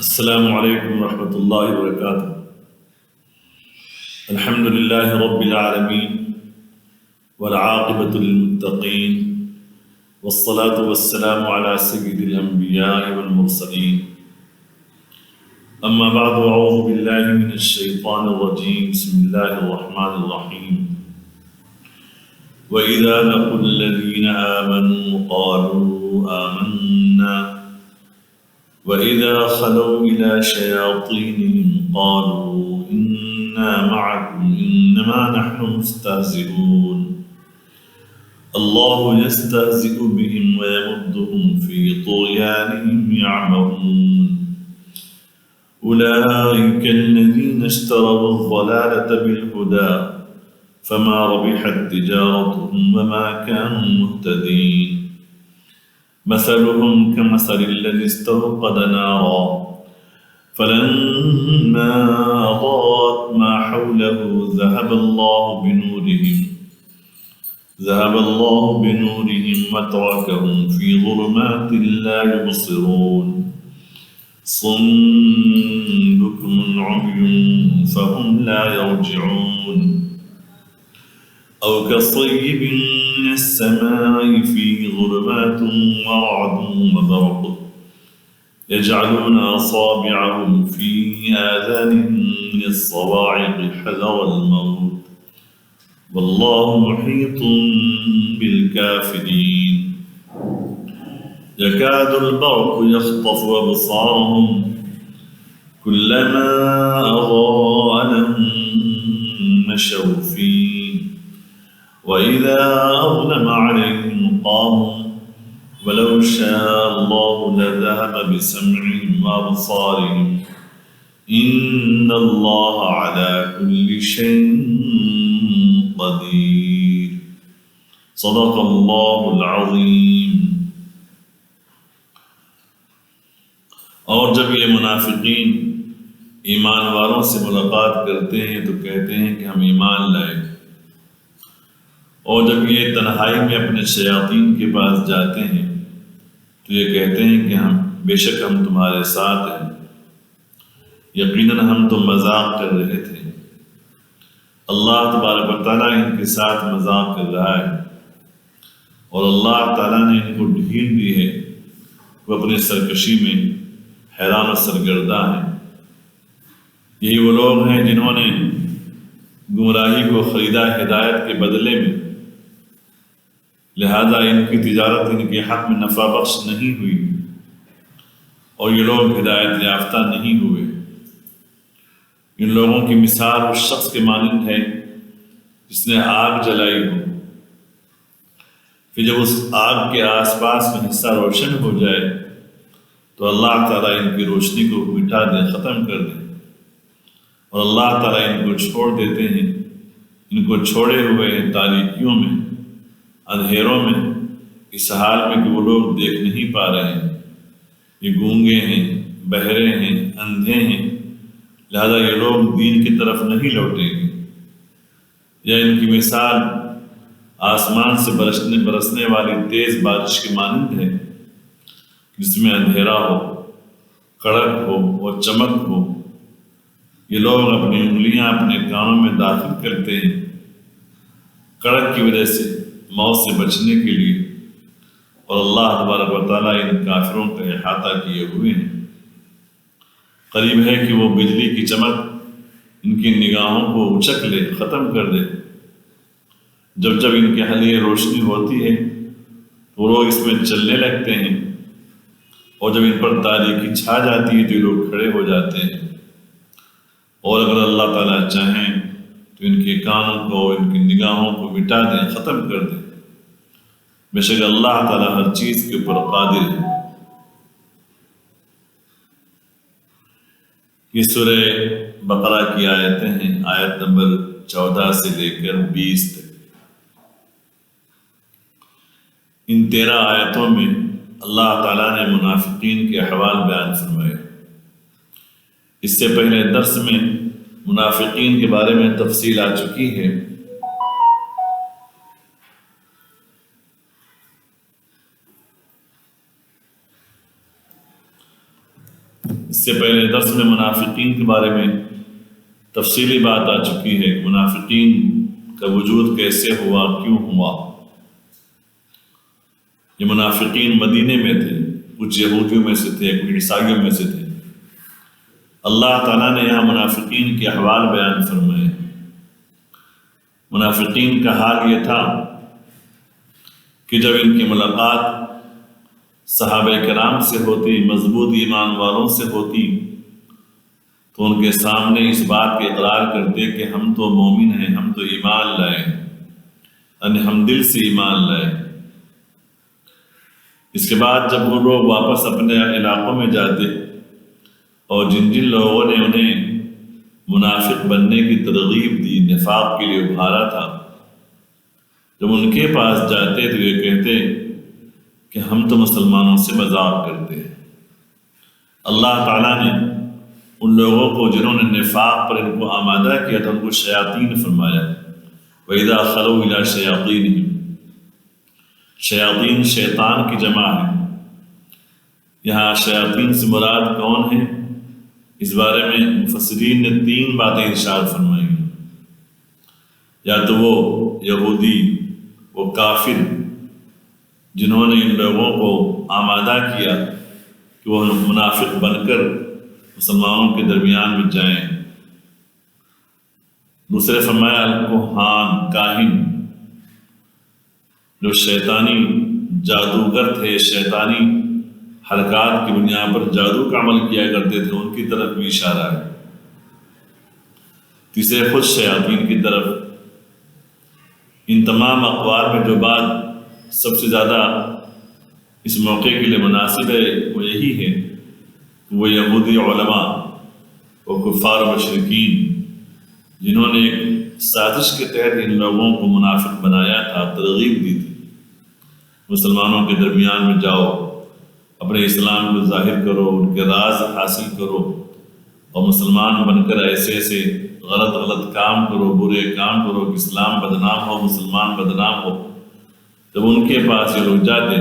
السلام علیکم ورحمۃ اللہ وبرکاتہ۔ الحمد للہ رب العالمین والعاقبۃ للمتقین والصلاة والسلام علی سید الانبیاء والمرسلین، اما بعد اعوذ باللہ من الشیطان الرجیم، بسم اللہ الرحمن الرحیم۔ وَإِذَا لَقُوا الَّذِينَ آمَنُوا قَالُوا آمَنَّا وَإِذَا خَلَوْا إِلَى شَيَاطِينِهِمْ قَالُوا إِنَّا مَعَكُمْ إِنَّمَا نَحْنُ مُسْتَهْزِئُونَ اللَّهُ يَسْتَهْزِئُ بِهِمْ وَيَمُدُّهُمْ فِي طُغْيَانِهِمْ يَعْمَهُونَ أُولَئِكَ الَّذِينَ اشْتَرَوُا الضَّلَالَةَ بِالْهُدَى فَمَا رَبِحَتْ تِجَارَتُهُمْ وَمَا كَانُوا مُهْتَدِينَ مثلهم كمثل الذي استوقد نارا فلما أضاءت ما حوله ذهب الله بنورهم وتركهم في ظلمات لا يبصرون صم بكم عمي فهم لا يرجعون أو كصيب من السماء فيه ظلمات ورعد وبرق يجعلون أصابعهم في آذانهم من الصواعق حذر الموت والله محيط بالكافرين يكاد البرق يخطف أبصارهم كلما أضاء لهم مشوا فيه وَإِذَا أَظْلَمَ عَلَيْهِمْ قَامُوا وَلَوْ شَاءَ اللَّهُ لَذَهَبَ بِسَمْعِهِمْ وَأَبْصَارِهِمْ إِنَّ اللَّهَ عَلَى كُلِّ شَيْءٍ قَدِيرٌ صدق اللہ العظیم۔ اور جب یہ منافقین ایمان والوں سے ملاقات کرتے ہیں تو کہتے ہیں کہ ہم ایمان لائے، اور جب یہ تنہائی میں اپنے شیاطین کے پاس جاتے ہیں تو یہ کہتے ہیں کہ بے شک ہم تمہارے ساتھ ہیں، یقیناً ہم تو مذاق کر رہے تھے۔ اللہ تبارک و تعالیٰ ان کے ساتھ مذاق کر رہا ہے، اور اللہ تعالیٰ نے ان کو ڈھیل دی ہے، وہ اپنی سرکشی میں حیران و سرگرداں ہیں۔ یہی وہ لوگ ہیں جنہوں نے گمراہی کو خریدا ہدایت کے بدلے میں، لہذا ان کی تجارت ان کے حق میں نفع بخش نہیں ہوئی، اور یہ لوگ ہدایت یافتہ نہیں ہوئے۔ ان لوگوں کی مثال اس شخص کے مانند ہے جس نے آگ جلائی ہو، پھر جب اس آگ کے آس پاس میں حصہ روشن ہو جائے تو اللہ تعالیٰ ان کی روشنی کو مٹا دے، ختم کر دے، اور اللہ تعالیٰ ان کو چھوڑ دیتے ہیں، ان کو چھوڑے ہوئے ہیں تاریکیوں میں، اندھیروں میں، اس حال میں کہ وہ لوگ دیکھ نہیں پا رہے ہیں، یہ گونگے ہیں، بہرے ہیں، اندھے ہیں، لہذا یہ لوگ دین کی طرف نہیں لوٹیں گے۔ یا ان کی مثال آسمان سے برسنے والی تیز بارش کے مانند ہے، جس میں اندھیرا ہو، کڑک ہو اور چمک ہو۔ یہ لوگ اپنی انگلیاں اپنے کانوں میں داخل کرتے ہیں کڑک کی وجہ سے، موت سے بچنے کے لیے، اور اللہ تبارک و تعالیٰ ان کافروں کا احاطہ کیے ہوئے ہیں۔ قریب ہے کہ وہ بجلی کی چمک ان کی نگاہوں کو اچک لے، ختم کر دے۔ جب جب ان کے لیے روشنی ہوتی ہے تو لوگ اس میں چلنے لگتے ہیں، اور جب ان پر تاریکی چھا جاتی ہے تو یہ لوگ کھڑے ہو جاتے ہیں، اور اگر اللہ تعالیٰ چاہیں تو ان کے کانوں کو، ان کی نگاہوں کو مٹا دیں، ختم کر دیں۔ بے شک اللہ تعالیٰ ہر چیز کے اوپر قادر ہے۔ یہ سورہ بقرہ کی آیتیں ہیں، آیت نمبر 14 سے لے کر 20 تک۔ ان 13 آیتوں میں اللہ تعالیٰ نے منافقین کے احوال بیان فرمائے۔ اس سے پہلے درس میں منافقین کے بارے میں تفصیل آ چکی ہے۔ اس سے پہلے درس میں منافقین کے بارے میں تفصیلی بات آ چکی ہے کہ منافقین کا وجود کیسے ہوا، کیوں ہوا۔ یہ منافقین مدینے میں تھے، کچھ یہودیوں میں سے تھے، کچھ عیسائیوں میں سے تھے۔ اللہ تعالیٰ نے یہاں منافقین کے احوال بیان فرمائے۔ منافقین کا حال یہ تھا کہ جب ان کی ملاقات صحابہ کرام سے ہوتی، مضبوط ایمان والوں سے ہوتی، تو ان کے سامنے اس بات کے اقرار کرتے کہ ہم تو مومن ہیں، ہم تو ایمان لائے، یعنی ہم دل سے ایمان لائے۔ اس کے بعد جب وہ لوگ واپس اپنے علاقوں میں جاتے اور جن جن لوگوں نے انہیں منافق بننے کی ترغیب دی، نفاق کے لیے ابھارا تھا، جب ان کے پاس جاتے تو یہ کہتے کہ ہم تو مسلمانوں سے مذاق کرتے ہیں۔ اللہ تعالیٰ نے ان لوگوں کو جنہوں نے نفاق پر ان کو آمادہ کیا تھا ان کو شیاطین فرمایا۔ وَإِذَا خَلَوْا إِلَىٰ شَيَاطِينِهِمْ، شیاطین شیطان کی جمع ہے۔ یہاں شیاطین سے مراد کون ہے، اس بارے میں مفسرین نے 3 باتیں ارشاد فرمائی ہیں۔ یا تو وہ یہودی، وہ کافر جنہوں نے ان لوگوں کو آمادہ کیا کہ وہ منافق بن کر مسلمانوں کے درمیان میں جائیں۔ دوسرے فرمایا الکہان، کاہن، جو شیطانی جادوگر تھے، شیطانی حرکات کی بنیاد پر جادو کا عمل کیا کرتے تھے، ان کی طرف بھی اشارہ ہے۔ تیسرے خود شیاطین کی طرف۔ ان تمام اقوال میں جو بات سب سے زیادہ اس موقع کے لیے مناسب ہے وہ یہی ہے کہ وہ یہودی علماء، وہ کفار و مشرکین جنہوں نے ایک سازش کے تحت ان لوگوں کو منافق بنایا تھا، ترغیب دی تھی، مسلمانوں کے درمیان میں جاؤ، اپنے اسلام کو ظاہر کرو، ان کے راز حاصل کرو، اور مسلمان بن کر ایسے ایسے غلط کام کرو، برے کام کرو کہ اسلام بدنام ہو، مسلمان بدنام ہو۔ جب ان کے پاس یہ لوگ جاتے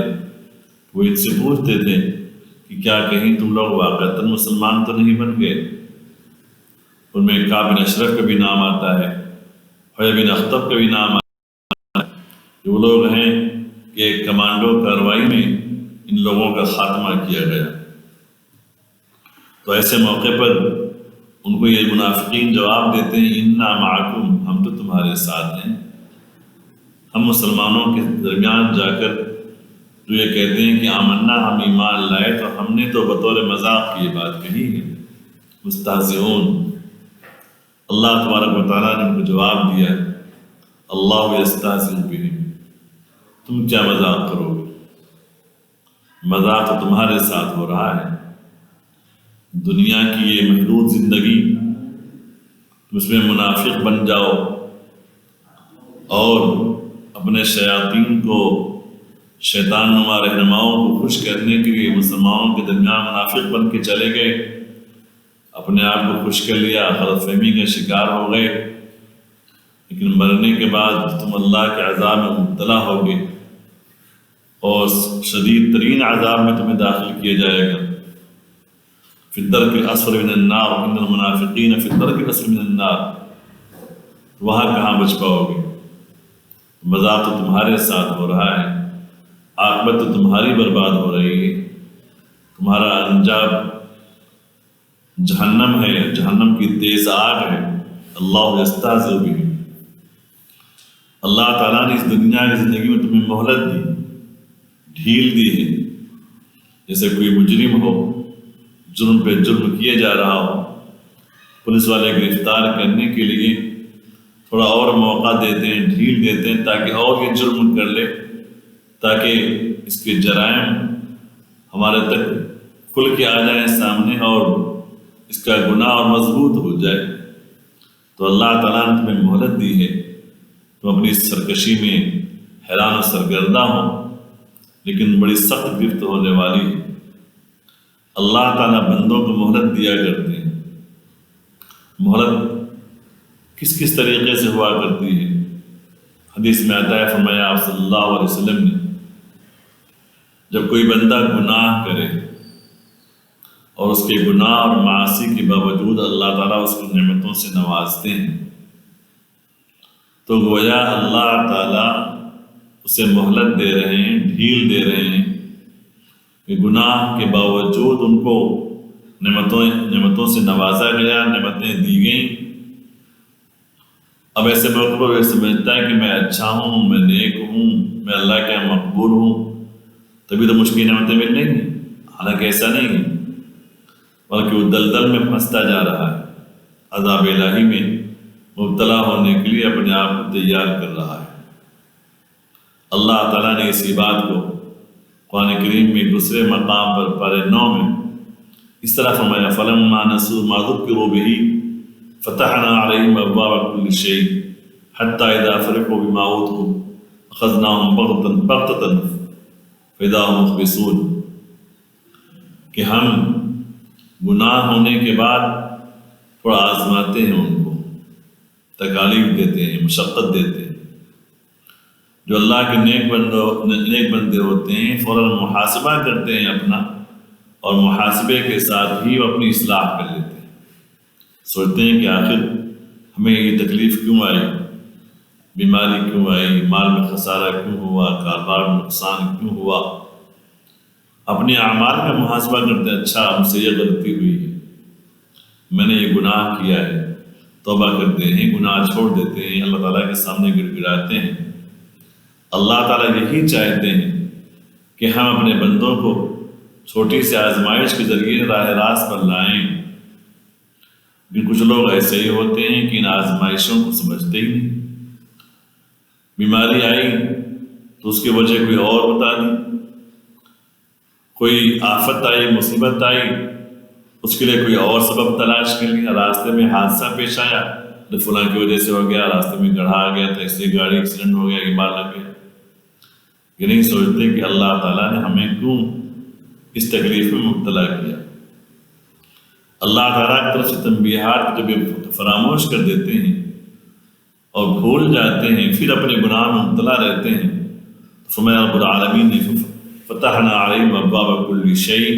وہ ان سے پوچھتے تھے کہ کیا کہیں تم لوگ واقعتاً مسلمان تو نہیں بن گئے؟ ان میں کعب بن اشرف کا بھی نام آتا ہے، حوی بن اخطب کا بھی نام آتا ہے، جو وہ لوگ ہیں کہ ایک کمانڈو کارروائی میں ان لوگوں کا خاتمہ کیا گیا۔ تو ایسے موقع پر ان کو یہ منافقین جواب دیتے ہیں انا معکم، ہم تو تمہارے ساتھ ہیں۔ ہم مسلمانوں کے درمیان جا کر جو یہ کہتے ہیں کہ آمنا، ہم ایمان لائے، تو ہم نے تو بطور مذاق کی یہ بات کہی ہے، مستہزئون۔ اللہ تبارک و تعالیٰ نے ان کو جواب دیا اللہ یستہزئ بہم، تم کیا مذاق کرو گے، مذاق تو تمہارے ساتھ ہو رہا ہے۔ دنیا کی یہ محدود زندگی، تم اس میں منافق بن جاؤ اور اپنے شیاطین کو، شیطان نما رہنماؤں کو خوش کرنے کے لیے مسلمانوں کے درمیان منافق بن کے چلے گئے، اپنے آپ کو خوش کر لیا، غلط فہمی کا شکار ہو گئے، لیکن مرنے کے بعد تم اللہ کے عذاب میں مبتلا ہوگے اور شدید ترین عذاب میں تمہیں داخل کیا جائے گا۔ فی الدرک الاسفل من النار ان المنافقین فی الدرک الاسفل من النار، وہاں کہاں بچ پاؤ گے؟ مذاق تو تمہارے ساتھ ہو رہا ہے، عاقبت تو تمہاری برباد ہو رہی ہے، تمہارا انجام جہنم ہے، جہنم کی تیز آگ ہے۔ اللہ یستہزئ بہم، اللہ تعالیٰ نے اس دنیا کی زندگی میں تمہیں مہلت دی، ڈھیل دی ہے۔ جیسے کوئی مجرم ہو، جرم پہ جرم کیے جا رہا ہو، پولیس والے گرفتار کرنے کے لیے تھوڑا اور موقع دیتے ہیں، ڈھیل دیتے ہیں تاکہ اور یہ جرم کر لے، تاکہ اس کے جرائم ہمارے تک کھل کے آ جائیں سامنے اور اس کا گناہ اور مضبوط ہو جائے۔ تو اللہ تعالیٰ نے تمہیں مہلت دی ہے، تم اپنی سرکشی میں حیران و سرگردہ ہو، لیکن بڑی سخت گرفت ہونے والی ہے۔ اللہ تعالیٰ بندوں کو مہلت دیا کرتے ہیں۔ مہلت کس کس طریقے سے ہوا کرتی ہے؟ حدیث میں آتا ہے، فرمایا آپ صلی اللہ علیہ وسلم نے، جب کوئی بندہ گناہ کرے اور اس کے گناہ اور معاصی کے باوجود اللہ تعالیٰ اس کو نعمتوں سے نوازتے ہیں، تو گویا اللہ تعالیٰ اسے مہلت دے رہے ہیں، ڈھیل دے رہے ہیں کہ گناہ کے باوجود ان کو نعمتوں سے نوازا گیا، نعمتیں دی گئیں۔ اب ایسے موقع پر وہ سمجھتا ہے کہ میں اچھا ہوں، میں نیک ہوں، میں اللہ کے یہاں مقبول ہوں، تبھی تو مجھ کی نعمتیں مل رہی ہیں۔ حالانکہ ایسا نہیں ہے، بلکہ وہ دلدل میں پھنستا جا رہا ہے، عذاب الہی میں مبتلا ہونے کے لیے اپنے آپ کو تیار کر رہا ہے۔ اللہ تعالیٰ نے اسی بات کو قرآن کریم میں دوسرے مقام پر پارہ 9 میں اس طرح فرمایا، فَلَمَّا نَسُوا مَا ذُكِّرُوا بِهِ فَتَحْنَا عَلَيْهِمْ أَبْوَابَ كُلِّ شَيْءٍ حَتَّى إِذَا فَرِحُوا بِمَا أُوتُوا أَخَذْنَاهُمْ بَغْتَةً فَإِذَا هُمْ مُبْلِسُونَ، کہ ہم گناہ ہونے کے بعد تھوڑا آزماتے ہیں، ان کو تکالیف دیتے ہیں، مشقت دیتے ہیں۔ جو اللہ کے نیک بندے ہوتے ہیں فوراً محاسبہ کرتے ہیں اپنا، اور محاسبے کے ساتھ ہی وہ اپنی اصلاح کر لیتے ہیں، سوچتے ہیں کہ آخر ہمیں یہ تکلیف کیوں آئی، بیماری کیوں آئی، مال میں خسارہ کیوں ہوا، کاروبار میں نقصان کیوں ہوا۔ اپنے اعمال کا محاسبہ کرتے ہیں، اچھا ہم سے یہ غلطی ہوئی ہے، میں نے یہ گناہ کیا ہے، توبہ کرتے ہیں، گناہ چھوڑ دیتے ہیں، اللہ تعالیٰ کے سامنے گڑ گڑاتے ہیں۔ اللہ تعالیٰ یہی چاہتے ہیں کہ ہم اپنے بندوں کو چھوٹی سی آزمائش کے ذریعے راہ راست پر لائیں، لیکن کچھ لوگ ایسے ہی ہوتے ہیں کہ ان آزمائشوں کو سمجھتے ہی نہیں۔ بیماری آئی تو اس کی وجہ کوئی اور بتا دی، کوئی آفت آئی، مصیبت آئی، اس کے لیے کوئی اور سبب تلاش کر لیا، راستے میں حادثہ پیش آیا تو فلاں کی وجہ سے ہو گیا، راستے میں گڑھا آ گیا تھا اس لیے گاڑی ایکسیڈنٹ ہو گیا، بیمار لگ گیا۔ یہ نہیں سوچتے کہ اللہ تعالیٰ نے ہمیں کیوں اس تکلیف میں مبتلا کیا۔ اللہ تعالیٰ کی طرف سے تنبیہات جب یہ فراموش کر دیتے ہیں اور بھول جاتے ہیں، پھر اپنے گناہ میں مبتلا رہتے ہیں، تو فرمایا رب العالمین نے فتحنا علیہم ابواب کل شیء،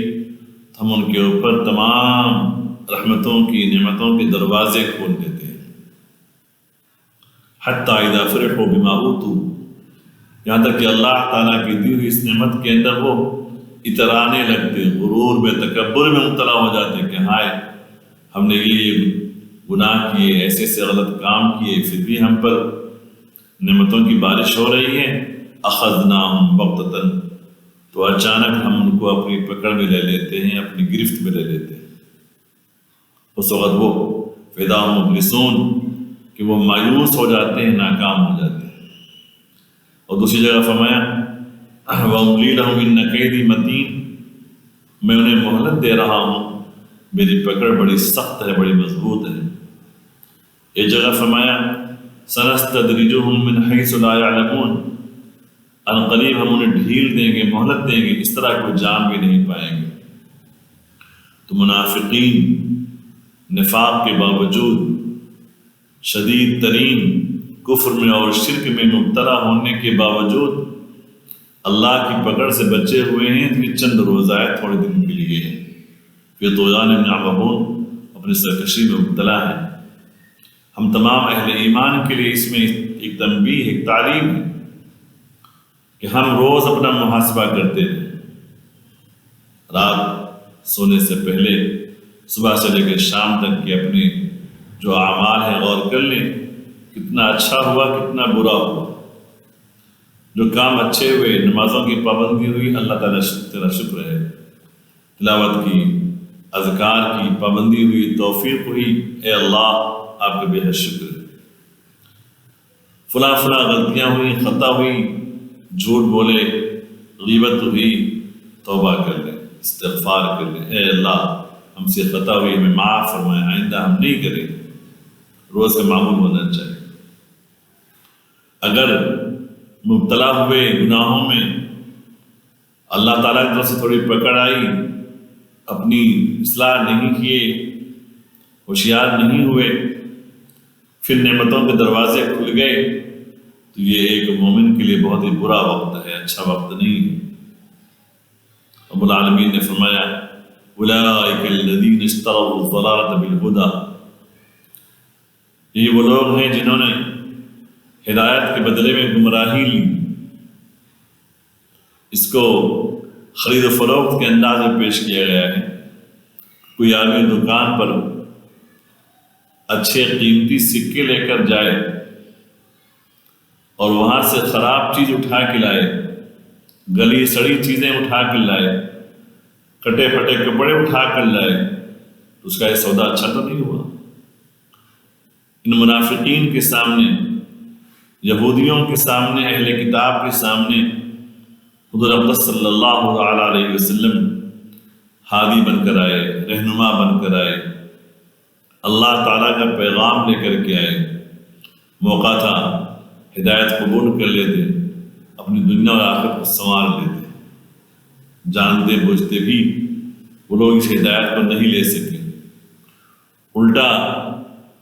ہم ان کے اوپر تمام رحمتوں کی، نعمتوں کے دروازے کھول دیتے ہیں۔ حتی اذا فرحوا بما اوتوا، یہاں تک کہ اللہ تعالیٰ کی دی ہوئی اس نعمت کے اندر وہ اترانے لگتے، غرور میں، تکبر میں مبتلا ہو جاتے کہ ہائے ہم نے یہ گناہ کیے، ایسے ایسے غلط کام کیے، پھر بھی ہم پر نعمتوں کی بارش ہو رہی ہے۔ اخذناہم بغتۃ، تو اچانک ہم ان کو اپنی پکڑ میں لے لیتے ہیں، اپنی گرفت میں لے لیتے ہیں۔ اس وقت وہ فِإِذَا هُمْ مُبْلِسُونَ، کہ وہ مایوس ہو جاتے ہیں، ناکام ہو جاتے ہیں۔ اور دوسری جگہ فرمایا وَأُمْلِي لَهُمْ إِنَّ كَيْدِي مَتِينٌ، میں انہیں مہلت دے رہا ہوں، میری پکڑ بڑی سخت ہے، بڑی مضبوط ہے۔ ایک جگہ فرمایا سَنَسْتَدْرِجُهُمْ مِنْ حَيْثُ لَا يَعْلَمُونَ، عنقریب ہم انہیں ڈھیل دیں گے، مہلت دیں گے، اس طرح کوئی جان بھی نہیں پائیں گے۔ تو منافقین نفاق کے باوجود شدید ترین کفر میں اور شرک میں مبتلا ہونے کے باوجود اللہ کی پکڑ سے بچے ہوئے ہیں، تو یہ چند روزہ ہے، تھوڑے دن کے لیے ہے، پھر طغیان میں یعمہون، اپنی سرکشی میں مبتلا ہے۔ ہم تمام اہل ایمان کے لیے اس میں ایک تنبیہ، ایک تعلیم ہے کہ ہم روز اپنا محاسبہ کرتے ہیں، رات سونے سے پہلے صبح سے لے کر شام تک کے اپنے جو اعمال ہیں غور کر لیں، کتنا اچھا ہوا، کتنا برا ہوا۔ جو کام اچھے ہوئے، نمازوں کی پابندی ہوئی، اللہ تعالیٰ تیرا شکر ہے، تلاوت کی، اذکار کی پابندی ہوئی، توفیق ہوئی، اے اللہ آپ کا بے حد شکر ہے۔ فلاں غلطیاں ہوئی، خطا ہوئی، جھوٹ بولے، غیبت ہوئی، توبہ کر لیں، استغفار کر لیں، اے اللہ ہم سے خطا ہوئی، ہمیں معاف فرمائے، آئندہ ہم نہیں کریں، روز کا معمول ہونا چاہیے۔ اگر مبتلا ہوئے گناہوں میں اللہ تعالیٰ کی طرف سے تھوڑی پکڑ آئی، اپنی اصلاح نہیں کیے، ہوشیار نہیں ہوئے، پھر نعمتوں کے دروازے کھل گئے، تو یہ ایک مومن کے لیے بہت ہی برا وقت ہے، اچھا وقت نہیں ہے۔ رب العالمین نے فرمایا اولئک الذین اشتروا الضلالۃ بالہدی، یہ وہ لوگ ہیں جنہوں نے ہدایت کے بدلے میں گمراہی لی۔ اس کو خرید و فروخت کے انداز میں پیش کیا گیا ہے۔ کوئی آدمی دکان پر اچھے قیمتی سکے لے کر جائے اور وہاں سے خراب چیز اٹھا کے لائے، گلی سڑی چیزیں اٹھا کر لائے، کٹے پھٹے کپڑے اٹھا کر لائے، تو اس کا یہ سودا اچھا تو نہیں ہوا۔ ان منافقین کے سامنے، یہودیوں کے سامنے، اہل کتاب کے سامنے حضور اقدس صلی اللہ علیہ وسلم ہادی بن کر آئے، رہنما بن کر آئے، اللہ تعالیٰ کا پیغام لے کر کے آئے۔ موقع تھا ہدایت قبول کر لیتے، اپنی دنیا اور آخرت کو سنوار لیتے۔ جانتے بوجھتے بھی وہ لوگ اس ہدایت کو نہیں لے سکے، الٹا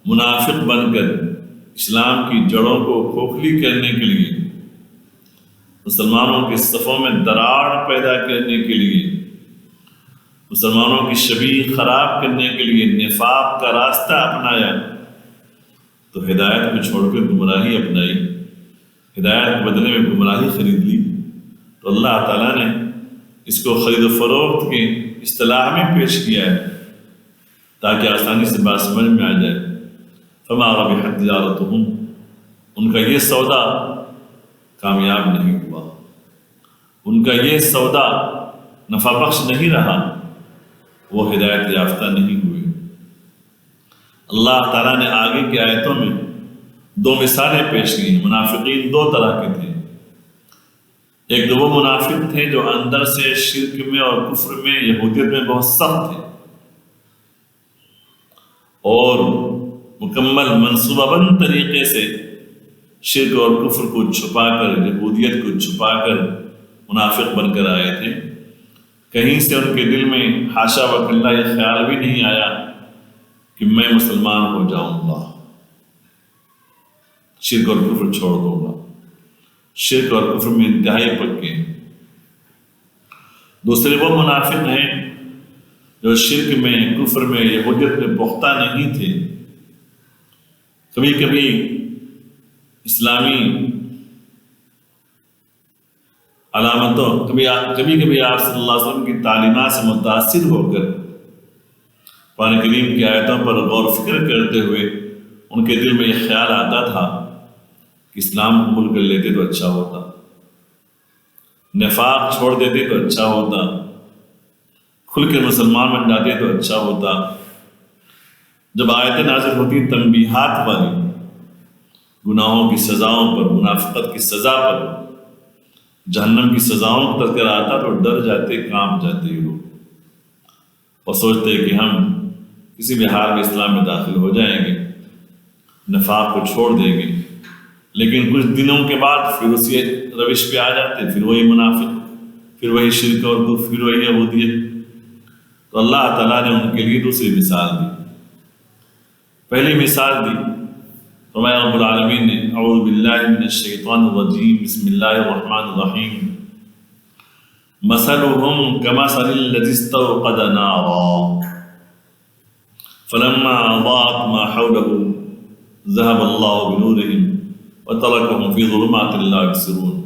منافق بن کر اسلام کی جڑوں کو کھوکھلی کرنے کے لیے، مسلمانوں کے صفوں میں دراڑ پیدا کرنے کے لیے، مسلمانوں کی شبیہ خراب کرنے کے لیے نفاق کا راستہ اپنایا، تو ہدایت کو چھوڑ کر گمراہی اپنائی، ہدایت کے بدلے میں گمراہی خرید لی۔ تو اللہ تعالیٰ نے اس کو خرید و فروخت کے اصطلاح میں پیش کیا ہے تاکہ آسانی سے بات سمجھ میں آ جائے۔ فما ربحت تجارتہم، ان کا یہ سودا کامیاب نہیں ہوا، ان کا یہ سودا نفع بخش نہیں رہا، وہ ہدایت یافتہ نہیں ہوئے۔ اللہ تعالیٰ نے آگے کی آیتوں میں دو مثالیں پیش کی ہیں۔ منافقین دو طرح کے تھے، ایک تو وہ منافق تھے جو اندر سے شرک میں اور کفر میں، یہودیت میں بہت سخت تھے، اور مکمل منصوبہ بند طریقے سے شرک اور کفر کو چھپا کر، یہودیت کو چھپا کر منافق بن کر آئے تھے۔ کہیں سے ان کے دل میں حاشا وکلا یہ خیال بھی نہیں آیا کہ میں مسلمان ہو جاؤں گا، شرک اور کفر چھوڑ دوں گا۔ شرک اور کفر میں انتہائی پکے ہیں۔ دوسرے وہ منافق ہیں جو شرک میں، کفر میں، یہودیت میں پختہ نہیں تھے، کبھی کبھی اسلامی علامتوں، کبھی آپ صلی اللہ علیہ وسلم کی تعلیمات سے متاثر ہو کر قرآن کریم کی آیتوں پر غور و فکر کرتے ہوئے ان کے دل میں یہ خیال آتا تھا کہ اسلام قبول کر لیتے تو اچھا ہوتا، نفاق چھوڑ دیتے تو اچھا ہوتا، کھل کے مسلمان بن جاتے تو اچھا ہوتا۔ جب آیتیں نازل ہوتی تنبیہات والی، گناہوں کی سزاؤں پر، منافقت کی سزا پر، جہنم کی سزاؤں کا تذکرہ آتا تو ڈر جاتے، کانپ جاتے یہ لوگ، اور سوچتے کہ ہم کسی بھی حال میں اسلام میں داخل ہو جائیں گے، نفاق کو چھوڑ دیں گے، لیکن کچھ دنوں کے بعد پھر اسی روش پہ آ جاتے، پھر وہی منافق، پھر وہی شرک اور کفر، پھر وہی یہودیت۔ تو اللہ تعالیٰ نے ان کے لیے دوسری مثال دی۔ پہلی مثال دی، فرمایا رب العالمین نے، اعوذ باللہ من الشیطان الرجیم، بسم اللہ الرحمن الرحیم، مثلهم كمثل الذي استوقد نارا فلما اضاءت ما حوله ذهب الله بنورهم وتركهم في ظلمات لا يبصرون۔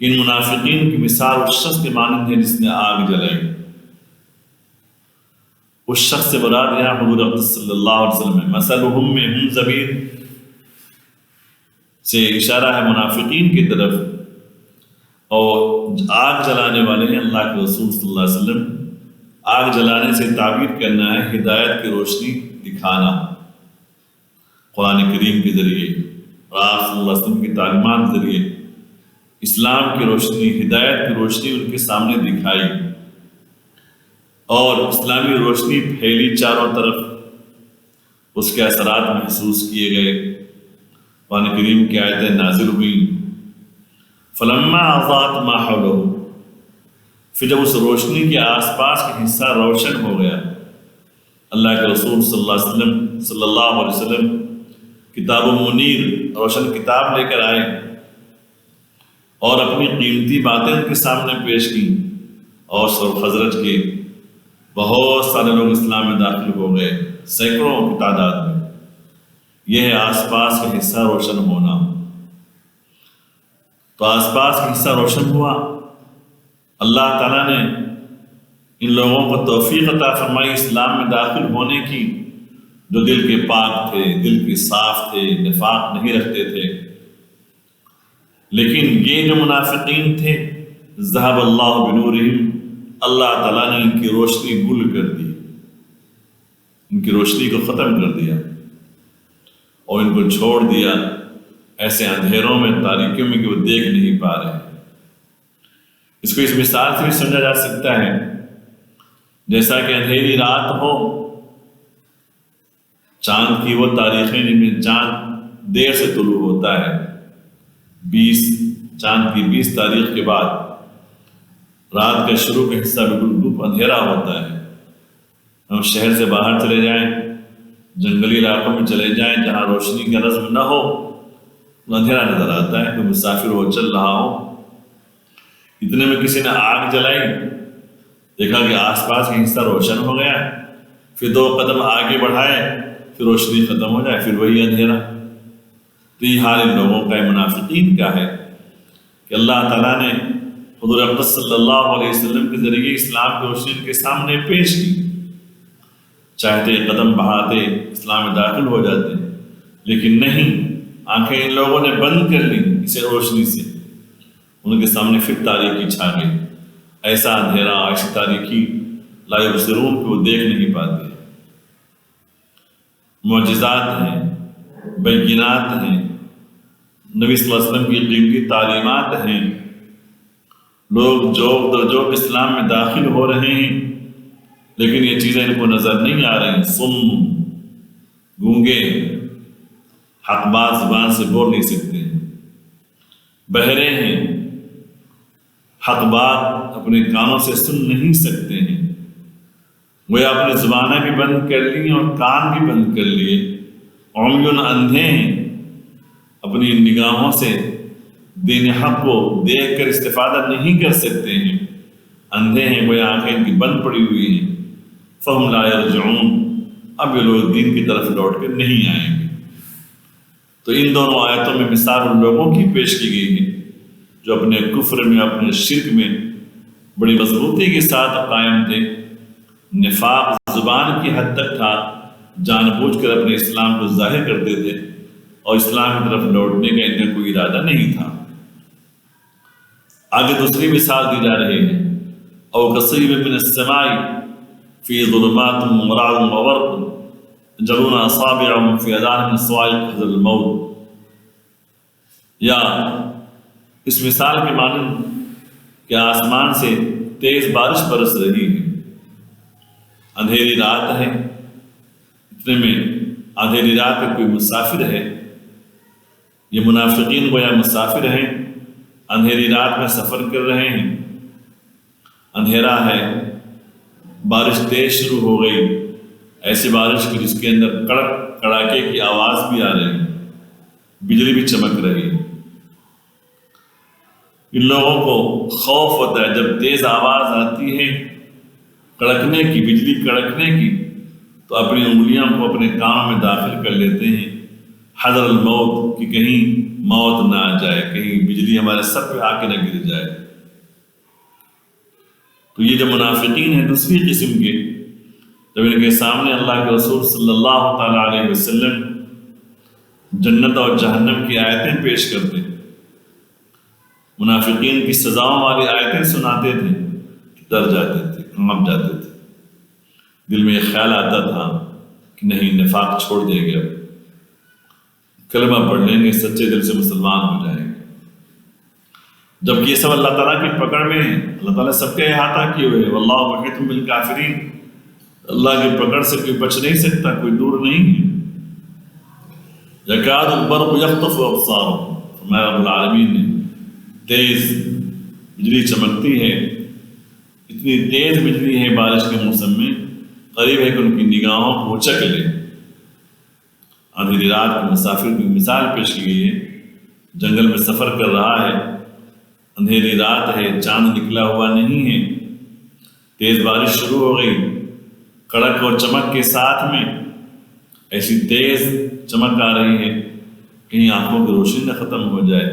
کہ ان منافقین کی مثال اس شخص کے مانند ہے جس نے آگ جلائی۔ اس شخص سے مراد یہاں حضور اقدس صلی اللہ علیہ وسلم ہے۔ مثلهم میں ہم ضمیر سے اشارہ ہے منافقین کی طرف، اور آگ جلانے والے ہیں اللہ کے رسول صلی اللہ علیہ وسلم۔ آگ جلانے سے تعبیر کرنا ہے ہدایت کی روشنی دکھانا، قرآن کریم کے ذریعے اور آپ صلی اللہ علیہ وسلم کی تعلیمات کے ذریعے اسلام کی روشنی، ہدایت کی روشنی ان کے سامنے دکھائی، اور اسلامی روشنی پھیلی چاروں طرف، اس کے اثرات محسوس کیے گئے، قرآن کریم کی آیتیں نازل ہوئی۔ فلما اضاءت ما حولہ، پھر جب اس روشنی کے آس پاس کا حصہ روشن ہو گیا، اللہ کے رسول صلی اللہ علیہ وسلم کتاب و منیر، روشن کتاب لے کر آئے اور اپنی قیمتی باتیں ان کے سامنے پیش کی، اوس اور خزرج کے بہت سارے لوگ اسلام میں داخل ہو گئے، سینکڑوں کی تعداد میں۔ یہ ہے آس پاس کا حصہ روشن ہونا۔ تو آس پاس کا حصہ روشن ہوا، اللہ تعالیٰ نے ان لوگوں کو توفیق عطا فرمائی اسلام میں داخل ہونے کی، جو دل کے پاک تھے، دل کے صاف تھے، نفاق نہیں رکھتے تھے۔ لیکن یہ جو منافقین تھے، ذهب اللہ بنورہم، اللہ تعالیٰ نے ان کی روشنی گل کر دی، ان کی روشنی کو ختم کر دیا اور ان کو چھوڑ دیا ایسے اندھیروں میں، تاریکیوں میں کہ وہ دیکھ نہیں پا رہے۔ اس کو اس مثال سے بھی سمجھا جا سکتا ہے، جیسا کہ اندھیری رات ہو، چاند کی وہ تاریخیں جن میں چاند دیر سے طلوع ہوتا ہے، چاند کی 20 تاریخ کے بعد رات کا شروع کا حصہ بالکل ڈوب اندھیرا ہوتا ہے۔ ہم شہر سے باہر چلے جائیں، جنگلی علاقوں میں چلے جائیں جہاں روشنی کا نظم نہ ہو، اندھیرا نظر آتا ہے۔ کوئی مسافر ہو، چل رہا ہو، اتنے میں کسی نے آگ جلائی، دیکھا کہ آس پاس کا حصہ روشن ہو گیا، پھر 2 قدم آگے بڑھائے، پھر روشنی ختم ہو جائے، پھر وہی اندھیرا۔ تو یہ حال ان لوگوں کا، منافقین کا ہے کہ اللہ تعالیٰ نے حضور اقدس صلی اللہ علیہ وسلم کے ذریعے اسلام کی روشنی ان کے سامنے پیش کی، چاہتے قدم بڑھاتے اسلام میں داخل ہو جاتے، لیکن نہیں، آنکھیں ان لوگوں نے بند کر لی اسے روشنی سے، ان کے سامنے پھر تاریکی چھا گئی، ایسا اندھیرا، ایسی تاریکی لا یبصرون کہ وہ دیکھ نہیں پاتے۔ معجزات ہیں، بینات ہیں، نبی صلی اللہ علیہ وسلم کی قیمتی تعلیمات ہیں، لوگ جوق در جوق اسلام میں داخل ہو رہے ہیں، لیکن یہ چیزیں ان کو نظر نہیں آ رہی۔ صم، گونگے، حق بات زبان سے بول نہیں سکتے ہیں، بہرے ہیں، حق بات اپنے کانوں سے سن نہیں سکتے ہیں، وہ اپنی زبانیں بھی بند کر لی اور کان بھی بند کر لیے، عمیون، اندھے ہیں، اپنی نگاہوں سے دین حق کو دیکھ کر استفادہ نہیں کر سکتے ہیں، اندھے ہیں، وہ آنکھیں ان کی بند پڑی ہوئی ہیں۔ فہم لا یرجعون، اب یہ لوگ دین کی طرف لوٹ کر نہیں آئیں گے۔ تو ان دونوں آیتوں میں مثال ان لوگوں کی پیش کی گئی ہے جو اپنے کفر میں، اپنے شرک میں بڑی مضبوطی کے ساتھ قائم تھے، نفاق زبان کی حد تک تھا، جان بوجھ کر اپنے اسلام کو ظاہر کرتے تھے اور اسلام کی طرف لوٹنے کا ان کا کوئی ارادہ نہیں تھا۔ آگے دوسری مثال دی جا رہی ہے، او کصیب من السماء فی ظلمات ورعد وبرق یجعلون اصابعهم فی اذانهم من صواعق حذر الموت، یا اس مثال کے مانند کہ آسمان سے تیز بارش برس رہی ہے، اندھیری رات ہے، اتنے میں اندھیری رات میں کوئی مسافر ہے، یہ منافقین گویا مسافر ہیں، اندھیری رات میں سفر کر رہے ہیں، اندھیرا ہے، بارش تیز شروع ہو گئی، ایسی بارش کی جس کے اندر کڑک کڑاکے کی آواز بھی آ رہی، بجلی بھی چمک رہی۔ ان لوگوں کو خوف ہوتا ہے جب تیز آواز آتی ہے کڑکنے کی، بجلی کڑکنے کی، تو اپنی انگلیاں کو اپنے کانوں میں داخل کر لیتے ہیں، حذر الموت، کہ کہیں موت نہ آ جائے، کہیں بجلی ہمارے سر پہ آ کے نہ گر جائے۔ تو یہ جو منافقین ہیں دوسری قسم کے، جب ان کے سامنے اللہ کے رسول صلی اللہ تعالیٰ علیہ وسلم جنت اور جہنم کی آیتیں پیش کرتے، منافقین کی سزاؤں والی آیتیں سناتے تھے، ڈر جاتے تھے، کانپ جاتے تھے، دل میں یہ خیال آتا تھا کہ نہیں، نفاق چھوڑ دیں گے، اب کلمہ پڑھ لیں گے، سچے دل سے مسلمان ہو جائیں گے۔ جبکہ یہ سب اللہ تعالیٰ کی پکڑ میں ہے، اللہ تعالیٰ سب کا احاطہ کیے ہوئے، واللہ محیط بالکافرین، اللہ کی پکڑ سے کوئی بچ نہیں سکتا، کوئی دور نہیں ہے۔ یکاد البرق یخطف ابصارهم، فرمایا رب العالمین نے، تیز بجلی چمکتی ہے، اتنی تیز بجلی ہے بارش کے موسم میں، قریب ہے کہ ان کی نگاہوں کو اچک لے۔ اندھیری رات کے مسافر کی مثال پیش کی گئی ہے، جنگل میں سفر کر رہا ہے، اندھیری رات ہے، چاند نکلا ہوا نہیں ہے، تیز بارش شروع ہو گئی، کڑک اور چمک کے ساتھ میں ایسی تیز چمک آ رہی ہے کہیں آنکھوں کی روشنی نہ ختم ہو جائے۔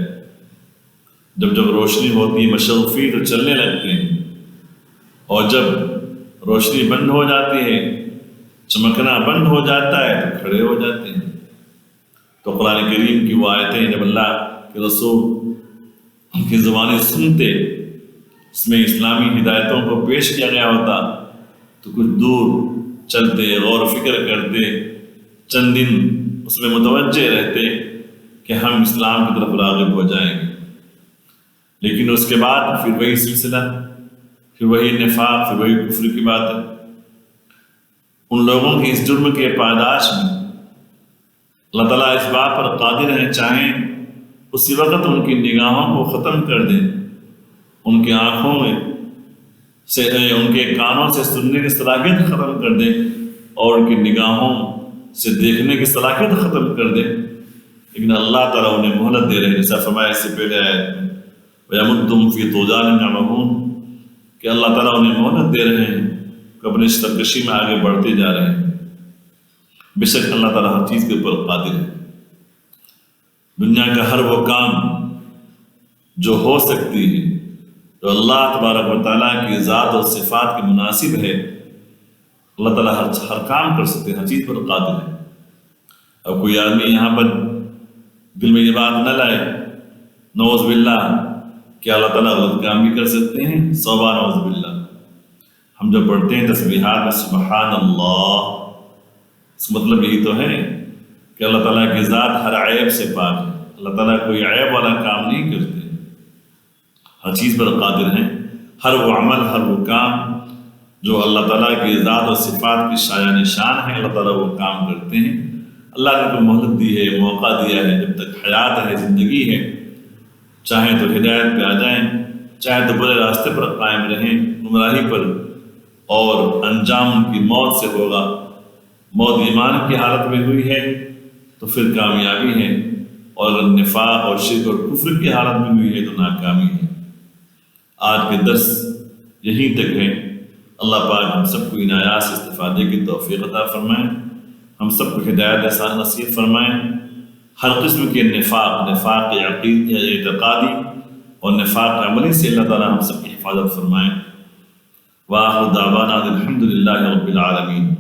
جب روشنی ہوتی ہے مشغوفی تو چلنے لگتے ہیں، اور جب روشنی بند ہو جاتی ہے، چمکنا بند ہو جاتا ہے تو کھڑے ہو جاتے ہیں۔ تو قرآن کریم کی وہ آیتیں جب اللہ کے رسول ان کی زبانیں سنتے، اس میں اسلامی ہدایتوں کو پیش کیا گیا ہوتا تو کچھ دور چلتے، غور و فکر کرتے، چند دن اس میں متوجہ رہتے کہ ہم اسلام کی طرف راغب ہو جائیں گے۔ لیکن اس کے بعد پھر وہی سلسلہ، پھر وہی نفاق، پھر وہی کفر کی بات ہے۔ ان لوگوں کی اس جرم کے پاداش میں اللہ تعالیٰ اس بات پر قادر ہیں، چاہیں اسی وقت ان کی نگاہوں کو ختم کر دیں، ان کی آنکھوں میں سے ان کے کانوں سے سننے کی صلاحیت ختم کر دیں اور ان کی نگاہوں سے دیکھنے کی صلاحیت ختم کر دیں، لیکن اللہ تعالیٰ انہیں مہلت دے رہے ہیں، جیسا فرمایا اس سے پہلے آیت میں وَيَمُدُّهُمْ فِي طُغْيَانِهِمْ يَعْمَهُونَ کہ اللہ تعالیٰ انہیں مہلت دے رہے ہیں کہ اپنی سرکشی میں آگے بڑھتے جا رہے ہیں۔ بے شک اللہ تعالیٰ ہر چیز کے اوپر قادر ہے۔ دنیا کا ہر وہ کام جو ہو سکتی ہے، جو اللہ تبارک و تعالیٰ کی ذات اور صفات کے مناسب ہے، اللہ تعالیٰ ہر کام کر سکتے ہیں، ہر چیز پر قادر ہے۔ اب کوئی آدمی یہاں پر دل میں یہ بات نہ لائے نعوذ باللہ کہ اللہ تعالیٰ غلط کام بھی کر سکتے ہیں، صوبہ نعوذ باللہ۔ ہم جب پڑھتے ہیں تسبیحات میں سبحان اللہ، اس کا مطلب یہی تو ہے کہ اللہ تعالیٰ کی ذات ہر عیب سے پاک ہے، اللہ تعالیٰ کوئی عیب والا کام نہیں کرتے، ہر چیز پر قادر ہیں۔ ہر وہ عمل، ہر وہ کام جو اللہ تعالیٰ کی ذات و صفات کی شایع نشان ہے، اللہ تعالیٰ وہ کام کرتے ہیں۔ اللہ نے کوئی مہلت دی ہے، موقع دیا ہے، جب تک حیات ہے، زندگی ہے، چاہیں تو ہدایت پہ آ جائیں، چاہے تو برے راستے پر قائم رہیں، گمراہی پر، اور انجام ان کی موت سے ہوگا۔ موت ایمان کی حالت میں ہوئی ہے تو پھر کامیابی ہے، اور اگر نفاق اور شرک اور کفر کی حالت میں ہوئی ہے تو ناکامی ہے۔ آج کے درس یہیں تک ہے۔ اللہ پاک ہم سب کو ان آیات سے استفادے کی توفیق عطا فرمائیں، ہم سب کو ہدایت احسان نصیب فرمائیں۔ ہر قسم کے نفاق اعتقادی اور نفاق عملی سے اللہ تعالیٰ ہم سب کی حفاظت فرمائیں۔ وآخر دعوانا الحمد للہ رب العالمین۔